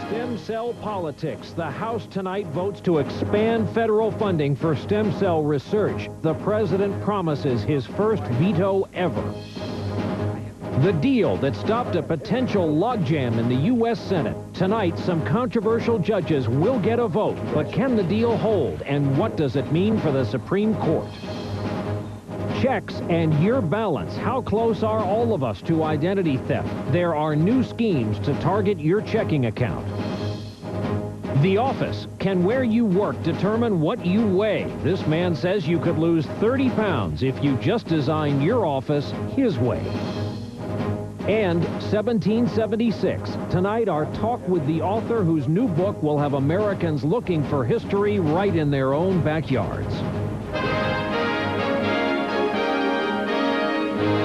Stem cell politics. The House tonight votes to expand federal funding for stem cell research. The president promises his first veto ever. The deal that stopped a potential logjam in the U.S. Senate. Tonight, some controversial judges will get a vote, but can the deal hold? And what does it mean for the Supreme Court? Checks and your balance. How close are all of us to identity theft? There are new schemes to target your checking account. The Office. Can where you work determine what you weigh? This man says you could lose 30 pounds if you just design your office his way. And 1776. Tonight, our talk with the author whose new book will have Americans looking for history right in their own backyards.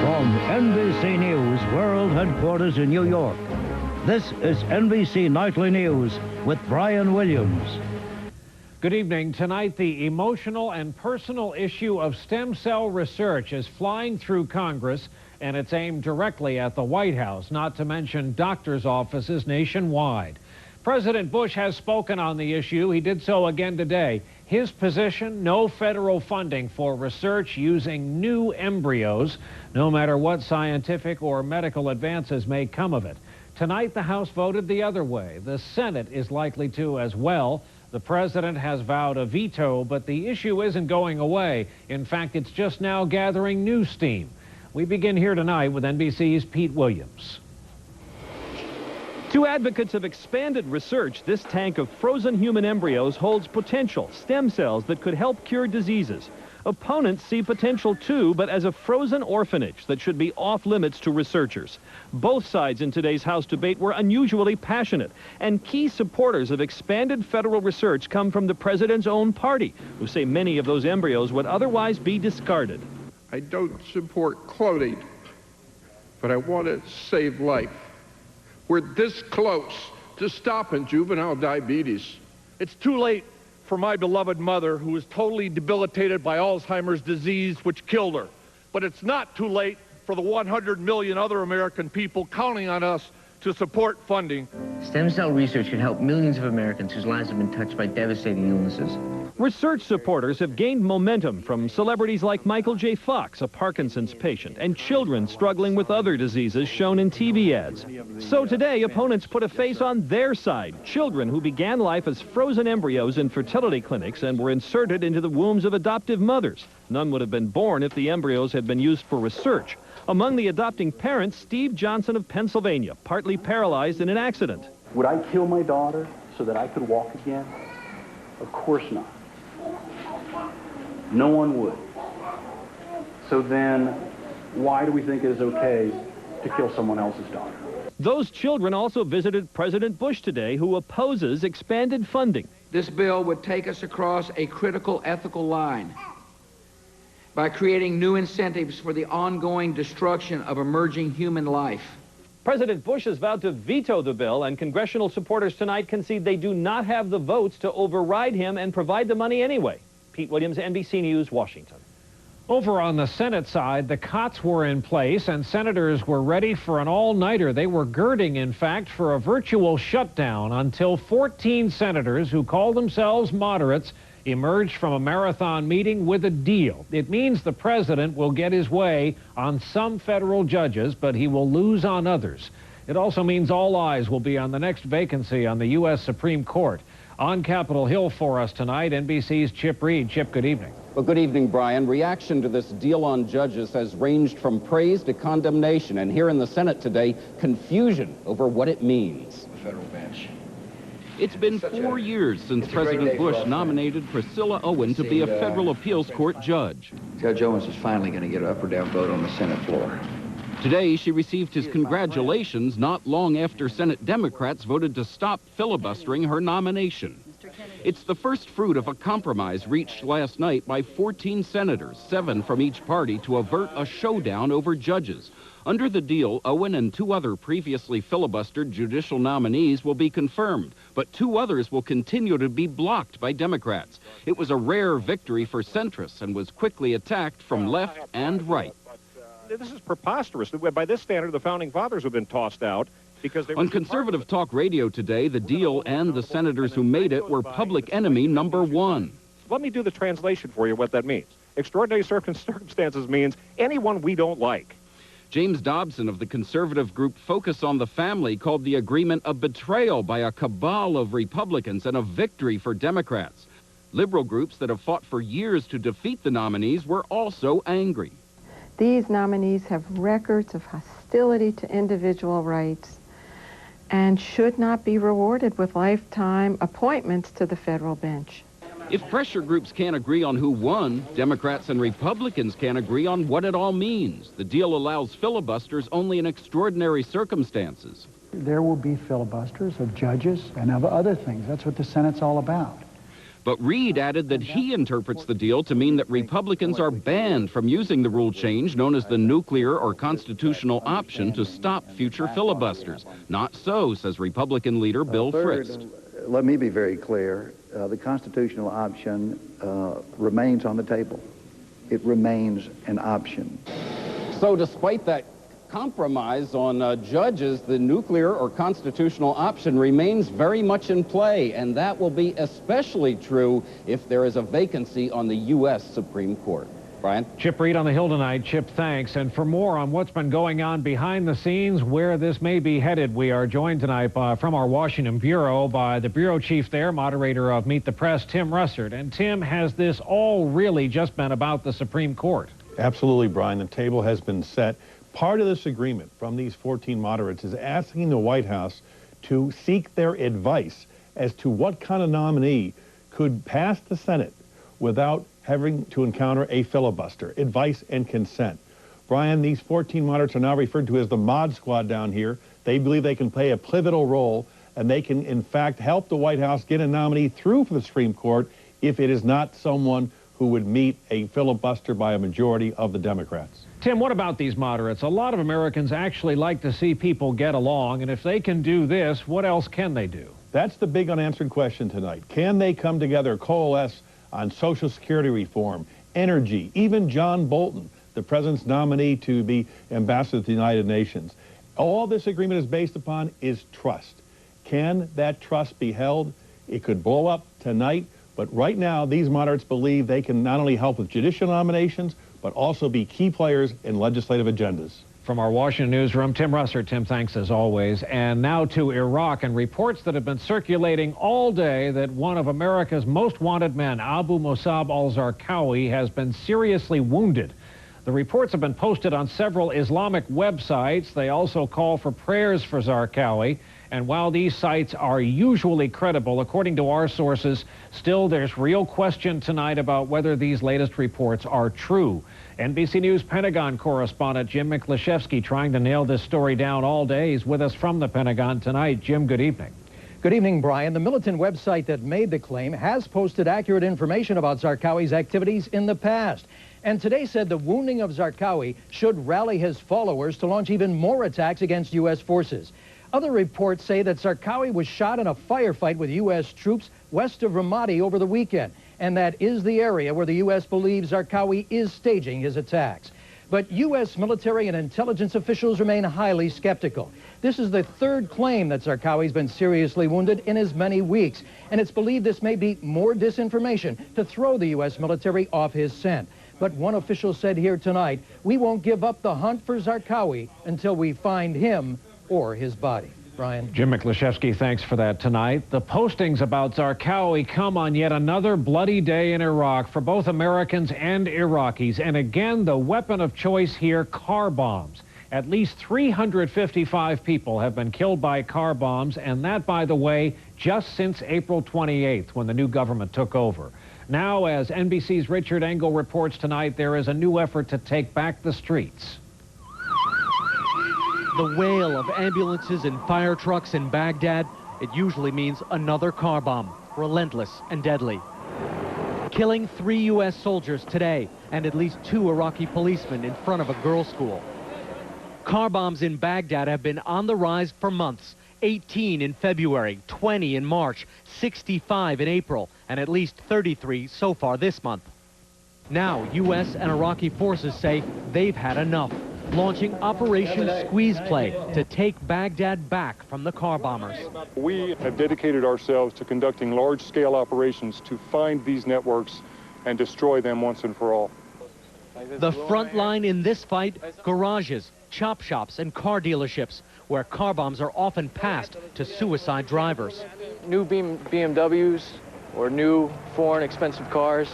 From NBC News World Headquarters in New York, this is NBC Nightly News with Brian Williams. Good evening. Tonight, the emotional and personal issue of stem cell research is flying through Congress, and it's aimed directly at the White House, not to mention doctors' offices nationwide. President Bush has spoken on the issue. He did so again today. His position, no federal funding for research using new embryos, no matter what scientific or medical advances may come of it. Tonight, the House voted the other way. The Senate is likely to as well. The president has vowed a veto, but the issue isn't going away. In fact, it's just now gathering new steam. We begin here tonight with NBC's Pete Williams. To advocates of expanded research, this tank of frozen human embryos holds potential stem cells that could help cure diseases. Opponents see potential too, but as a frozen orphanage that should be off limits to researchers. Both sides in today's House debate were unusually passionate, and key supporters of expanded federal research come from the president's own party, who say many of those embryos would otherwise be discarded. I don't support cloning, but I want to save life. We're this close to stopping juvenile diabetes. It's too late for my beloved mother, who was totally debilitated by Alzheimer's disease, which killed her. But it's not too late for the 100 million other American people counting on us to support funding. Stem cell research could help millions of Americans whose lives have been touched by devastating illnesses. Research supporters have gained momentum from celebrities like Michael J. Fox, a Parkinson's patient, and children struggling with other diseases shown in TV ads. So today, opponents put a face on their side, children who began life as frozen embryos in fertility clinics and were inserted into the wombs of adoptive mothers. None would have been born if the embryos had been used for research. Among the adopting parents, Steve Johnson of Pennsylvania, partly paralyzed in an accident. Would I kill my daughter so that I could walk again? Of course not. No one would. So then, why do we think it is okay to kill someone else's daughter? Those children also visited President Bush today, who opposes expanded funding. This bill would take us across a critical ethical line by creating new incentives for the ongoing destruction of emerging human life. President Bush has vowed to veto the bill, and congressional supporters tonight concede they do not have the votes to override him and provide the money anyway. Pete Williams, NBC News, Washington. Over on the Senate side, the cots were in place and senators were ready for an all-nighter. They were girding, in fact, for a virtual shutdown until 14 senators who call themselves moderates emerged from a marathon meeting with a deal. It means the president will get his way on some federal judges, but he will lose on others. It also means all eyes will be on the next vacancy on the U.S. Supreme Court. On Capitol Hill for us tonight, NBC's Chip Reed. Chip, good evening. Well, good evening, Brian. Reaction to this deal on judges has ranged from praise to condemnation, and here in the Senate today, confusion over what it means. The federal bench. It's been 4 years since President Bush nominated Priscilla Owen to be a federal appeals court judge. Judge Owens is finally going to get an up or down vote on the Senate floor. Today, she received his congratulations not long after Senate Democrats voted to stop filibustering her nomination. It's the first fruit of a compromise reached last night by 14 senators, 7 from each party, to avert a showdown over judges. Under the deal, Owen and 2 other previously filibustered judicial nominees will be confirmed, but 2 others will continue to be blocked by Democrats. It was a rare victory for centrists and was quickly attacked from left and right. this is preposterous. By this standard, the Founding Fathers have been tossed out because they were... On conservative talk radio today, the deal and the senators who made it were public enemy number one. Let me do the translation for you, what that means. Extraordinary circumstances means anyone we don't like. James Dobson of the conservative group Focus on the Family called the agreement a betrayal by a cabal of Republicans and a victory for Democrats. Liberal groups that have fought for years to defeat the nominees were also angry. These nominees have records of hostility to individual rights and should not be rewarded with lifetime appointments to the federal bench. If pressure groups can't agree on who won, Democrats and Republicans can't agree on what it all means. The deal allows filibusters only in extraordinary circumstances. There will be filibusters of judges and of other things. That's what the Senate's all about. But Reid added that he interprets the deal to mean that Republicans are banned from using the rule change known as the nuclear or constitutional option to stop future filibusters. Not so, says Republican leader Bill Frist. Let me be very clear. The constitutional option remains on the table. It remains an option. So despite that compromise on judges, the nuclear or constitutional option remains very much in play, and that will be especially true if there is a vacancy on the U.S. Supreme Court. Brian? Chip Reid on the Hill tonight. Chip, thanks. And for more on what's been going on behind the scenes, where this may be headed, we are joined tonight from our Washington Bureau by the Bureau Chief there, moderator of Meet the Press, Tim Russert. And Tim, has this all really just been about the Supreme Court? Absolutely, Brian. The table has been set. Part of this agreement from these 14 moderates is asking the White House to seek their advice as to what kind of nominee could pass the Senate without having to encounter a filibuster, advice and consent. Brian, these 14 moderates are now referred to as the Mod Squad down here. They believe they can play a pivotal role, and they can, in fact, help the White House get a nominee through for the Supreme Court if it is not someone who would meet a filibuster by a majority of the Democrats. Tim, what about these moderates? A lot of Americans actually like to see people get along, and if they can do this, what else can they do? That's the big unanswered question tonight. Can they come together, coalesce on Social Security reform, energy, even John Bolton, the president's nominee to be ambassador to the United Nations? All this agreement is based upon is trust. Can that trust be held? It could blow up tonight, but right now these moderates believe they can not only help with judicial nominations, but also be key players in legislative agendas. From our Washington newsroom, Tim Russert. Tim, thanks as always. And now to Iraq, and reports that have been circulating all day that one of America's most wanted men, Abu Musab al-Zarqawi, has been seriously wounded. The reports have been posted on several Islamic websites. They also call for prayers for Zarqawi. And while these sites are usually credible, according to our sources, still there's real question tonight about whether these latest reports are true. NBC News Pentagon correspondent Jim Miklaszewski trying to nail this story down all day. He's with us from the Pentagon tonight. Jim, good evening. Good evening, Brian. The militant website that made the claim has posted accurate information about Zarqawi's activities in the past. And today said the wounding of Zarqawi should rally his followers to launch even more attacks against U.S. forces. Other reports say that Zarqawi was shot in a firefight with U.S. troops west of Ramadi over the weekend, and that is the area where the U.S. believes Zarqawi is staging his attacks. But U.S. military and intelligence officials remain highly skeptical. This is the third claim that Zarqawi's been seriously wounded in as many weeks, and it's believed this may be more disinformation to throw the U.S. military off his scent. But one official said here tonight, we won't give up the hunt for Zarqawi until we find him or his body. Brian? Jim Miklaszewski, thanks for that tonight. The postings about Zarqawi come on yet another bloody day in Iraq for both Americans and Iraqis. And again, the weapon of choice here, car bombs. At least 355 people have been killed by car bombs, and that, by the way, just since April 28th, when the new government took over. Now, as NBC's Richard Engel reports tonight, there is a new effort to take back the streets. The wail of ambulances and fire trucks in Baghdad, it usually means another car bomb, relentless and deadly. Killing 3 U.S. soldiers today and at least 2 Iraqi policemen in front of a girls' school. Car bombs in Baghdad have been on the rise for months. 18 in February, 20 in March, 65 in April, and at least 33 so far this month. Now, U.S. and Iraqi forces say they've had enough. launching Operation Squeeze Play to take Baghdad back from the car bombers. We have dedicated ourselves to conducting large-scale operations to find these networks and destroy them once and for all. The front line in this fight, garages, chop shops, and car dealerships, where car bombs are often passed to suicide drivers. New BMWs or new foreign expensive cars,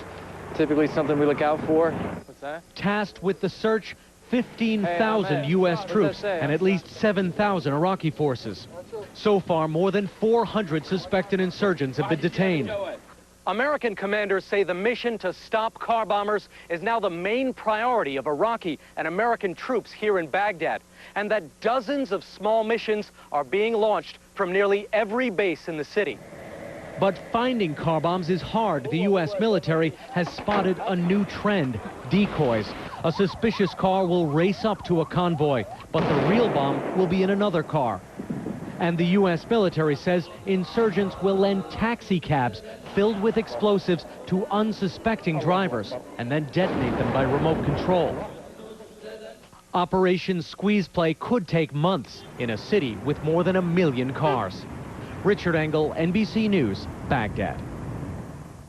typically something we look out for. What's that? Tasked with the search, 15,000 U.S. troops and at least 7,000 Iraqi forces. So far, more than 400 suspected insurgents have been detained. American commanders say the mission to stop car bombers is now the main priority of Iraqi and American troops here in Baghdad, and that dozens of small missions are being launched from nearly every base in the city. But finding car bombs is hard. The U.S. military has spotted a new trend: decoys. A suspicious car will race up to a convoy, but the real bomb will be in another car. And the U.S. military says insurgents will lend taxi cabs filled with explosives to unsuspecting drivers and then detonate them by remote control. Operation Squeeze Play could take months in a city with more than 1 million cars. Richard Engel, NBC News, Baghdad.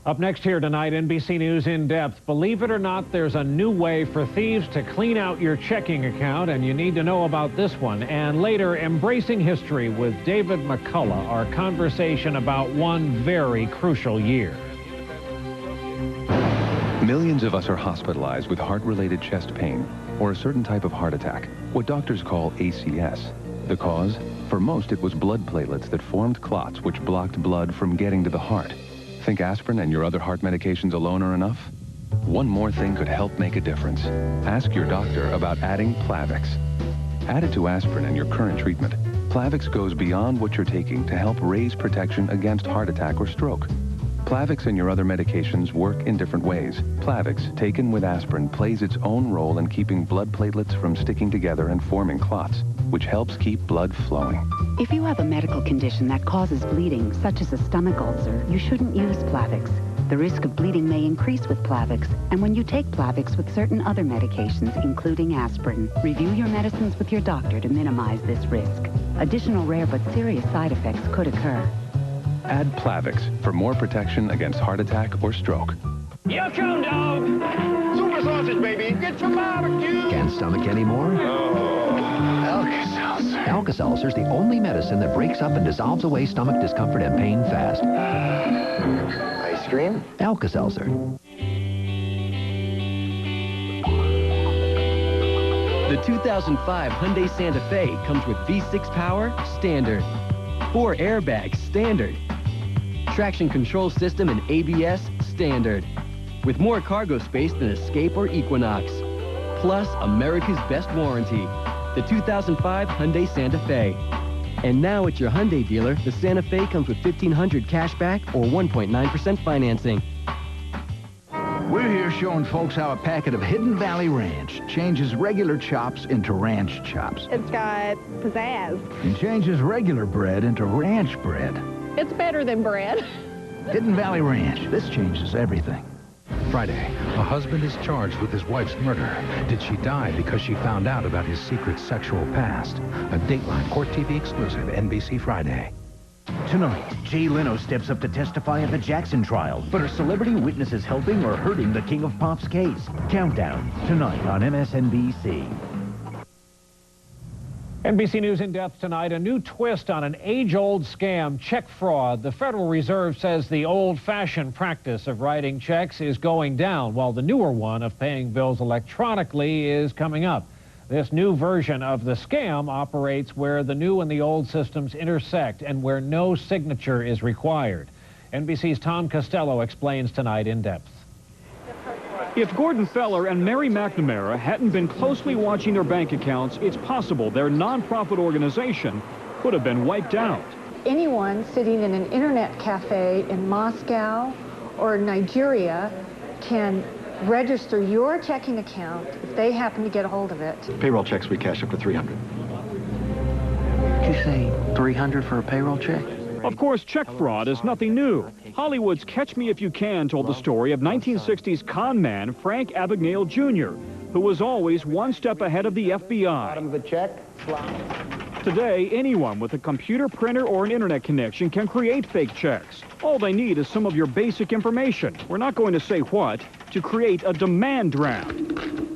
Up next here tonight, NBC News In Depth. Believe it or not, there's a new way for thieves to clean out your checking account, and you need to know about this one. And later, Embracing History with David McCullough, our conversation about one very crucial year. Millions of us are hospitalized with heart-related chest pain or a certain type of heart attack, what doctors call ACS. The cause? For most, it was blood platelets that formed clots which blocked blood from getting to the heart. Think aspirin and your other heart medications alone are enough? One more thing could help make a difference. Ask your doctor about adding Plavix. Added to aspirin and your current treatment, Plavix goes beyond what you're taking to help raise protection against heart attack or stroke. Plavix and your other medications work in different ways. Plavix, taken with aspirin, plays its own role in keeping blood platelets from sticking together and forming clots, which helps keep blood flowing. If you have a medical condition that causes bleeding, such as a stomach ulcer, you shouldn't use Plavix. The risk of bleeding may increase with Plavix, and when you take Plavix with certain other medications, including aspirin, review your medicines with your doctor to minimize this risk. Additional rare but serious side effects could occur. Add Plavix for more protection against heart attack or stroke. Your coon dog! Super sausage, baby! Get your barbecue! Can't stomach anymore? Alka-Seltzer. Alka-Seltzer is the only medicine that breaks up and dissolves away stomach discomfort and pain fast. Ice cream? Alka-Seltzer. The 2005 Hyundai Santa Fe comes with V6 power, standard. 4 airbags, standard. Traction control system and ABS, standard. With more cargo space than Escape or Equinox. Plus, America's best warranty. The 2005 Hyundai Santa Fe. And now at your Hyundai dealer, the Santa Fe comes with $1,500 cash back or 1.9% financing. We're here showing folks how a packet of Hidden Valley Ranch changes regular chops into ranch chops. It's got pizzazz. And changes regular bread into ranch bread. It's better than bread. Hidden Valley Ranch. This changes everything. Friday, a husband is charged with his wife's murder. Did she die because she found out about his secret sexual past? A Dateline Court TV exclusive, NBC Friday. Tonight, Jay Leno steps up to testify at the Jackson trial, but are celebrity witnesses helping or hurting the King of Pop's case? Countdown, tonight on MSNBC. NBC News In Depth tonight, a new twist on an age-old scam, check fraud. The Federal Reserve says the old-fashioned practice of writing checks is going down, while the newer one of paying bills electronically is coming up. This new version of the scam operates where the new and the old systems intersect and where no signature is required. NBC's Tom Costello explains tonight in depth. If Gordon Feller and Mary McNamara hadn't been closely watching their bank accounts, it's possible their nonprofit organization could have been wiped out. Anyone sitting in an internet cafe in Moscow or Nigeria can register your checking account if they happen to get a hold of it. Payroll checks we cash up to $300. Did you say $300 for a payroll check? Of course, check fraud is nothing new. Hollywood's Catch Me If You Can told the story of 1960s con man Frank Abagnale Jr., who was always one step ahead of the FBI. Bottom of the check. Today, anyone with a computer printer or an internet connection can create fake checks. All they need is some of your basic information. We're not going to say what, to create a demand draft.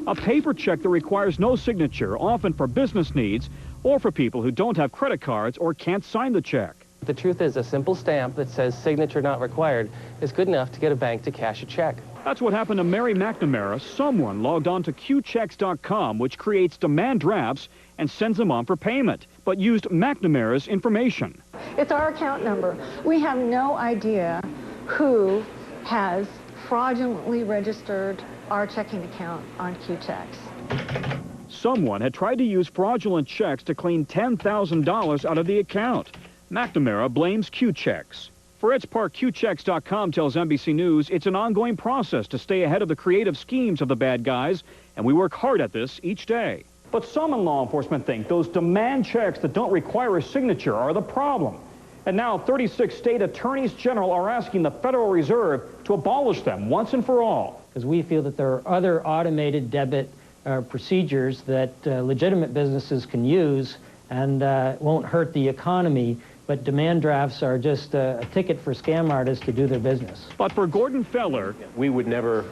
A paper check that requires no signature, often for business needs, or for people who don't have credit cards or can't sign the check. The truth is, a simple stamp that says signature not required is good enough to get a bank to cash a check. That's what happened to Mary McNamara. Someone logged on to qchecks.com, which creates demand drafts and sends them on for payment, but used McNamara's information. It's our account number. We have no idea who has fraudulently registered our checking account on QChecks. Someone had tried to use fraudulent checks to clean $10,000 out of the account. McNamara blames QChecks. For its part, QChecks.com tells NBC News it's an ongoing process to stay ahead of the creative schemes of the bad guys, and we work hard at this each day. But some in law enforcement think those demand checks that don't require a signature are the problem. And now 36 state attorneys general are asking the Federal Reserve to abolish them once and for all. Because we feel that there are other automated debit procedures that legitimate businesses can use and won't hurt the economy. But demand drafts are just a ticket for scam artists to do their business. But for Gordon Feller, we would never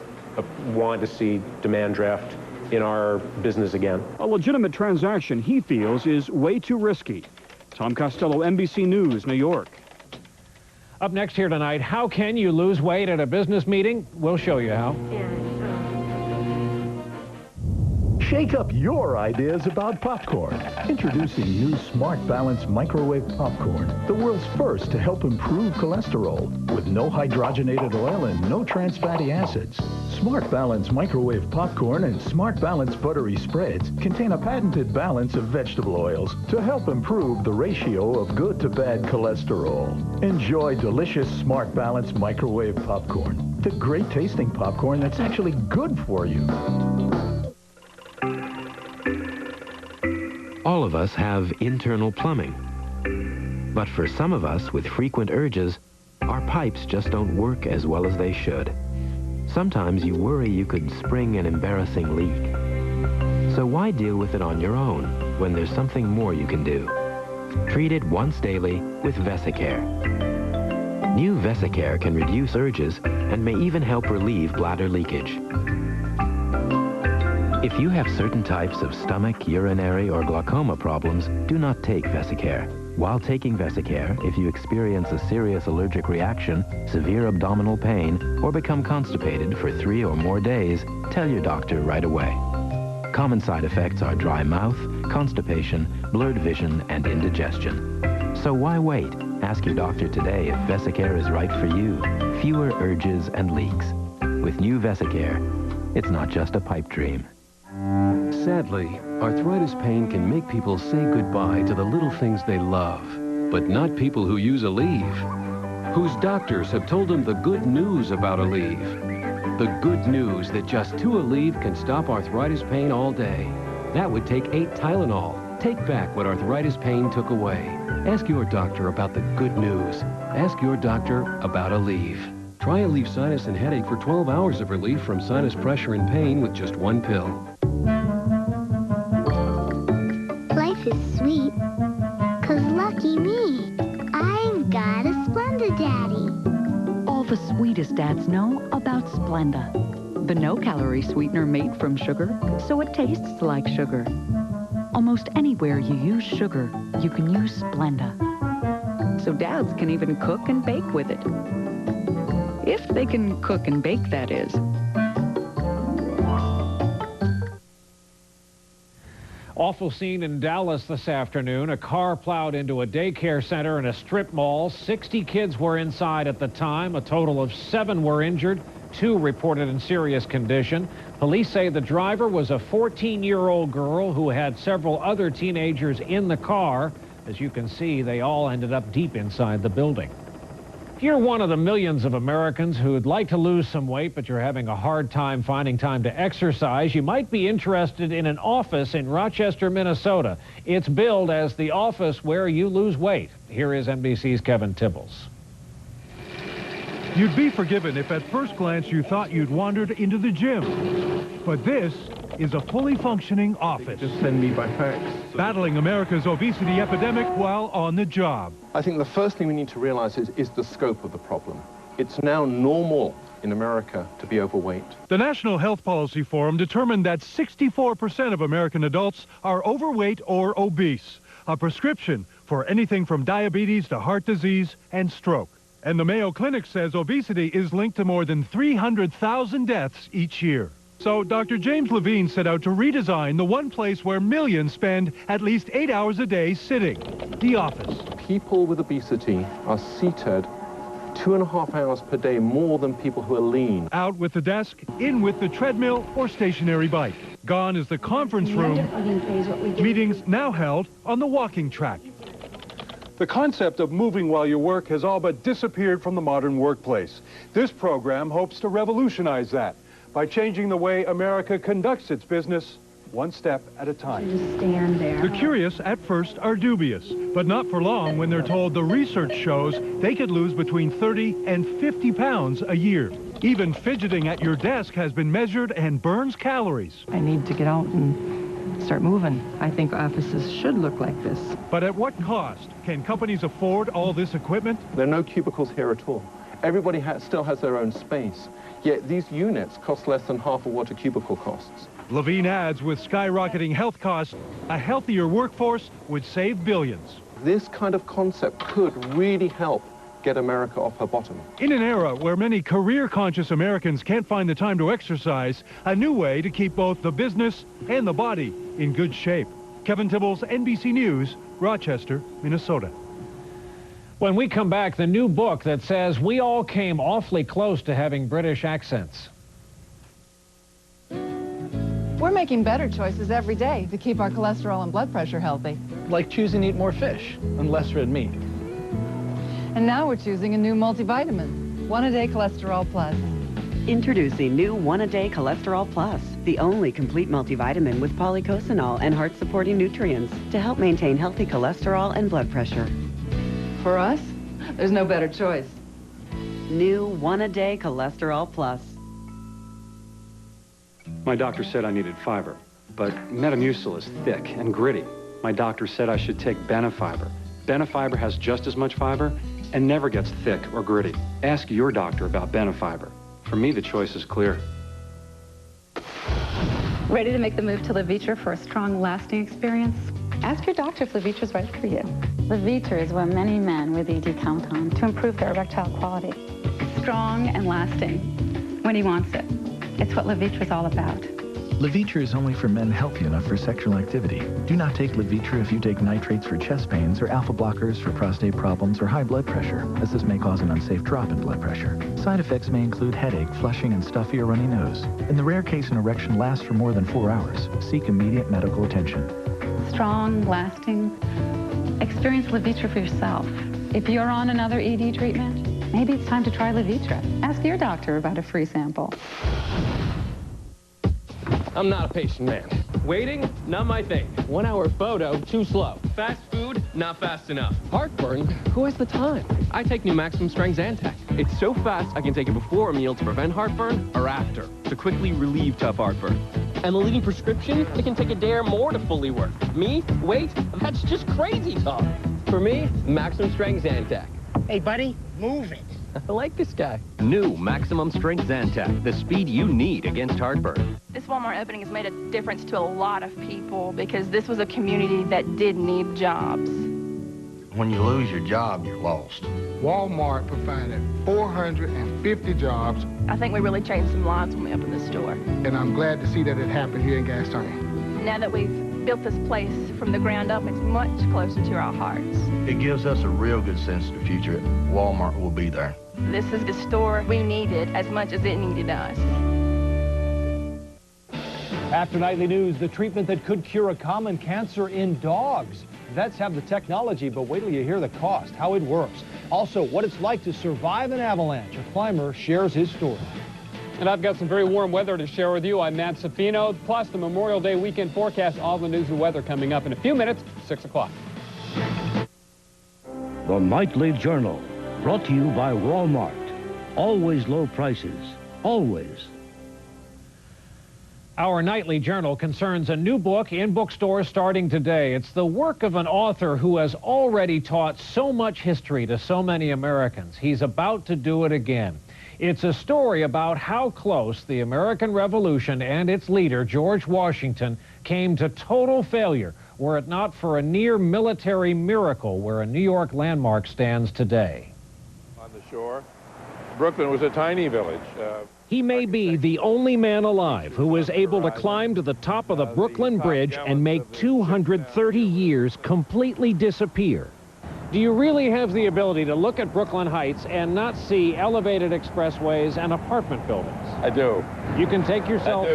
want to see demand draft in our business again. A legitimate transaction, he feels, is way too risky. Tom Costello, NBC News, New York. Up next here tonight, how can you lose weight at a business meeting? We'll show you how. Shake up your ideas about popcorn. Introducing new Smart Balance microwave popcorn, the world's first to help improve cholesterol with no hydrogenated oil and no trans fatty acids. Smart Balance microwave popcorn and Smart Balance buttery spreads contain a patented balance of vegetable oils to help improve the ratio of good to bad cholesterol. Enjoy delicious Smart Balance microwave popcorn, the great tasting popcorn that's actually good for you. All of us have internal plumbing. But for some of us with frequent urges, our pipes just don't work as well as they should. Sometimes you worry you could spring an embarrassing leak. So why deal with it on your own when there's something more you can do? Treat it once daily with Vesicare. New Vesicare can reduce urges and may even help relieve bladder leakage. If you have certain types of stomach, urinary, or glaucoma problems, do not take Vesicare. While taking Vesicare, if you experience a serious allergic reaction, severe abdominal pain, or become constipated for 3 or more days, tell your doctor right away. Common side effects are dry mouth, constipation, blurred vision, and indigestion. So why wait? Ask your doctor today if Vesicare is right for you. Fewer urges and leaks. With new Vesicare, it's not just a pipe dream. Sadly, arthritis pain can make people say goodbye to the little things they love, but not people who use Aleve, whose doctors have told them the good news about Aleve. The good news that just 2 Aleve can stop arthritis pain all day. That would take 8 Tylenol. Take back what arthritis pain took away. Ask your doctor about the good news. Ask your doctor about Aleve. Try Aleve Sinus and Headache for 12 hours of relief from sinus pressure and pain with just 1 pill. Life is sweet, 'cause lucky me, I've got a Splenda daddy. All the sweetest dads know about Splenda, the no-calorie sweetener made from sugar, so it tastes like sugar. Almost anywhere you use sugar, you can use Splenda. So dads can even cook and bake with it. If they can cook and bake, that is. Awful scene in Dallas this afternoon. A car plowed into a daycare center in a strip mall. 60 kids were inside at the time. A total of 7 were injured. 2 reported in serious condition. Police say the driver was a 14-year-old girl who had several other teenagers in the car. As you can see, they all ended up deep inside the building. If you're one of the millions of Americans who'd like to lose some weight, but you're having a hard time finding time to exercise, you might be interested in an office in Rochester, Minnesota. It's billed as the office where you lose weight. Here is NBC's Kevin Tibbles. You'd be forgiven if at first glance you thought you'd wandered into the gym. But this is a fully functioning office. Just send me by fax. Battling America's obesity epidemic while on the job. I think the first thing we need to realize is the scope of the problem. It's now normal in America to be overweight. The National Health Policy Forum determined that 64% of American adults are overweight or obese, a prescription for anything from diabetes to heart disease and stroke. And the Mayo Clinic says obesity is linked to more than 300,000 deaths each year. So Dr. James Levine set out to redesign the one place where millions spend at least 8 hours a day sitting, the office. People with obesity are seated 2.5 hours per day more than people who are lean. Out with the desk, in with the treadmill or stationary bike. Gone is the conference room. Meetings now held on the walking track. The concept of moving while you work has all but disappeared from the modern workplace. This program hopes to revolutionize that by changing the way America conducts its business one step at a time. Just stand there. The curious at first are dubious, but not for long when they're told the research shows they could lose between 30 and 50 pounds a year. Even fidgeting at your desk has been measured and burns calories. I need to get out and start moving. I think offices should look like this. But at what cost? Can companies afford all this equipment? There are no cubicles here at all. Everybody still has their own space, yet these units cost less than half of what a cubicle costs. Levine adds, with skyrocketing health costs, a healthier workforce would save billions. This kind of concept could really help get America off her bottom. In an era where many career-conscious Americans can't find the time to exercise, a new way to keep both the business and the body in good shape. Kevin Tibbles, NBC News, Rochester, Minnesota. When we come back, the new book that says we all came awfully close to having British accents. We're making better choices every day to keep our cholesterol and blood pressure healthy. Like choosing to eat more fish and less red meat. And now we're choosing a new multivitamin, One-A-Day Cholesterol Plus. Introducing new One-A-Day Cholesterol Plus, the only complete multivitamin with polycosanol and heart-supporting nutrients to help maintain healthy cholesterol and blood pressure. For us, there's no better choice. New One-A-Day Cholesterol Plus. My doctor said I needed fiber, but Metamucil is thick and gritty. My doctor said I should take Benefiber. Benefiber has just as much fiber and never gets thick or gritty. Ask your doctor about Benefiber. For me, the choice is clear. Ready to make the move to Levitra for a strong, lasting experience? Ask your doctor if Levitra is right for you. Levitra is what many men with ED count on to improve their erectile quality. Strong and lasting when he wants it. It's what Levitra is all about. Levitra is only for men healthy enough for sexual activity. Do not take Levitra if you take nitrates for chest pains or alpha blockers for prostate problems or high blood pressure, as this may cause an unsafe drop in blood pressure. Side effects may include headache, flushing, and stuffy or runny nose. In the rare case an erection lasts for more than 4 hours, seek immediate medical attention. Strong, lasting. Experience Levitra for yourself. If you're on another ED treatment, maybe it's time to try Levitra. Ask your doctor about a free sample. I'm not a patient man. Waiting, not my thing. 1 hour photo, too slow. Fast food, not fast enough. Heartburn, who has the time? I take new Maximum Strength Zantac. It's so fast I can take it before a meal to prevent heartburn or after to quickly relieve tough heartburn. And the leading prescription, it can take a day or more to fully work. Me? Wait, that's just crazy talk. For me, Maximum Strength Zantac. Hey, buddy, move it. I like this guy. New Maximum Strength Zantac, the speed you need against heartburn. This Walmart opening has made a difference to a lot of people because this was a community that did need jobs. When you lose your job, you're lost. Walmart provided 450 jobs. I think we really changed some lives when we opened this store. And I'm glad to see that it happened here in Gastonia. Now that we've built this place from the ground up, it's much closer to our hearts. It gives us a real good sense of the future. Walmart will be there. This is the store we needed as much as it needed us. After nightly news, the treatment that could cure a common cancer in dogs. Vets have the technology, but wait till you hear the cost, how it works. Also, what it's like to survive an avalanche. A climber shares his story. And I've got some very warm weather to share with you. I'm Matt Safino, plus the Memorial Day weekend forecast, all the news and weather coming up in a few minutes, 6 o'clock. The Nightly Journal, brought to you by Walmart. Always low prices. Always. Our nightly journal concerns a new book in bookstores starting today. It's the work of an author who has already taught so much history to so many Americans. He's about to do it again. It's a story about how close the American Revolution and its leader, George Washington, came to total failure, were it not for a near military miracle where a New York landmark stands today. On the shore, Brooklyn was a tiny village. He may be the only man alive who was able to climb to the top of the Brooklyn Bridge and make 230 years completely disappear. Do you really have the ability to look at Brooklyn Heights and not see elevated expressways and apartment buildings? I do. You can take yourself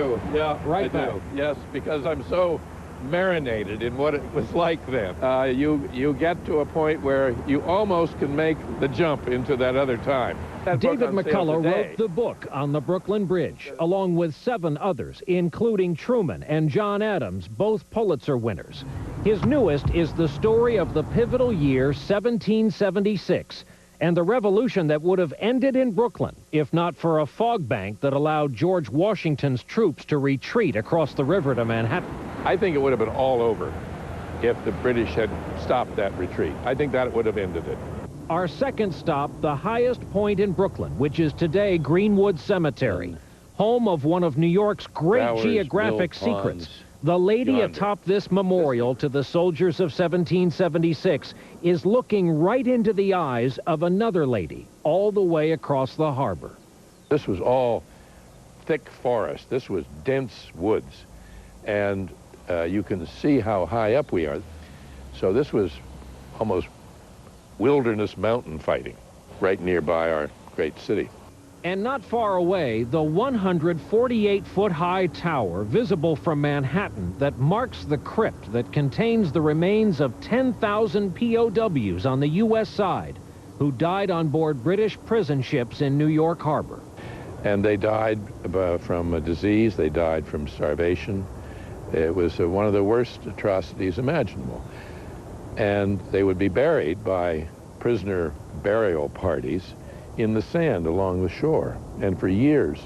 right back. Yes, because I'm so marinated in what it was like then. You get to a point where you almost can make the jump into that other time. David McCullough wrote the book on the Brooklyn Bridge, along with 7 others, including Truman and John Adams, both Pulitzer winners. His newest is the story of the pivotal year 1776 and the revolution that would have ended in Brooklyn, if not for a fog bank that allowed George Washington's troops to retreat across the river to Manhattan. I think it would have been all over if the British had stopped that retreat. I think that would have ended it. Our second stop, the highest point in Brooklyn, which is today Greenwood Cemetery, home of one of New York's great geographic secrets. The lady atop this memorial to the soldiers of 1776 is looking right into the eyes of another lady, all the way across the harbor. This was all thick forest. This was dense woods. And you can see how high up we are. So this was almost wilderness mountain fighting right nearby our great city. And not far away, the 148-foot-high tower visible from Manhattan that marks the crypt that contains the remains of 10,000 POWs on the U.S. side who died on board British prison ships in New York Harbor. And they died from a disease. They died from starvation. It was one of the worst atrocities imaginable. And they would be buried by prisoner burial parties in the sand along the shore. And for years,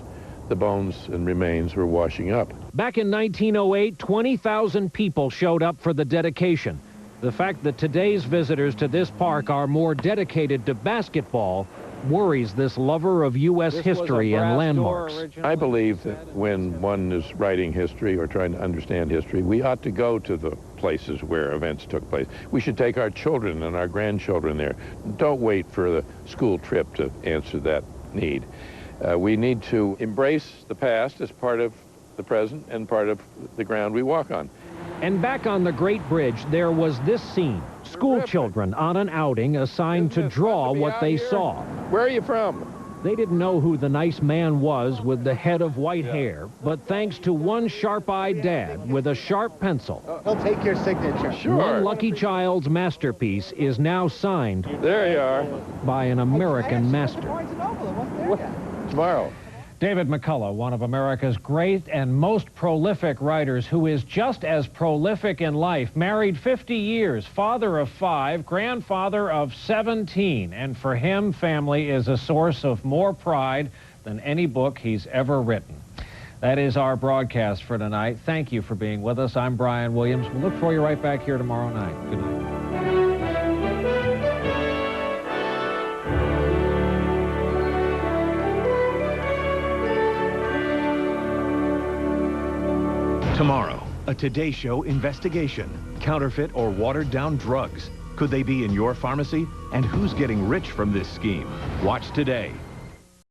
the bones and remains were washing up. Back in 1908, 20,000 people showed up for the dedication. The fact that today's visitors to this park are more dedicated to basketball worries this lover of U.S. history and landmarks. I believe that when one is writing history or trying to understand history, we ought to go to the places where events took place. We should take our children and our grandchildren there. Don't wait for the school trip to answer that need. We need to embrace the past as part of the present and part of the ground we walk on. And back on the Great Bridge, there was this scene. School children on an outing assigned to draw what they saw. Where are you from? They didn't know who the nice man was with the head of white hair, but thanks to one sharp-eyed dad with a sharp pencil, He'll take your signature. Sure. one lucky child's masterpiece is now signed There you are. by an American master. Tomorrow. David McCullough, one of America's great and most prolific writers, who is just as prolific in life, married 50 years, father of 5, grandfather of 17, and for him, family is a source of more pride than any book he's ever written. That is our broadcast for tonight. Thank you for being with us. I'm Brian Williams. We'll look for you right back here tomorrow night. Good night. Tomorrow, a Today Show investigation. Counterfeit or watered-down drugs. Could they be in your pharmacy? And who's getting rich from this scheme? Watch today.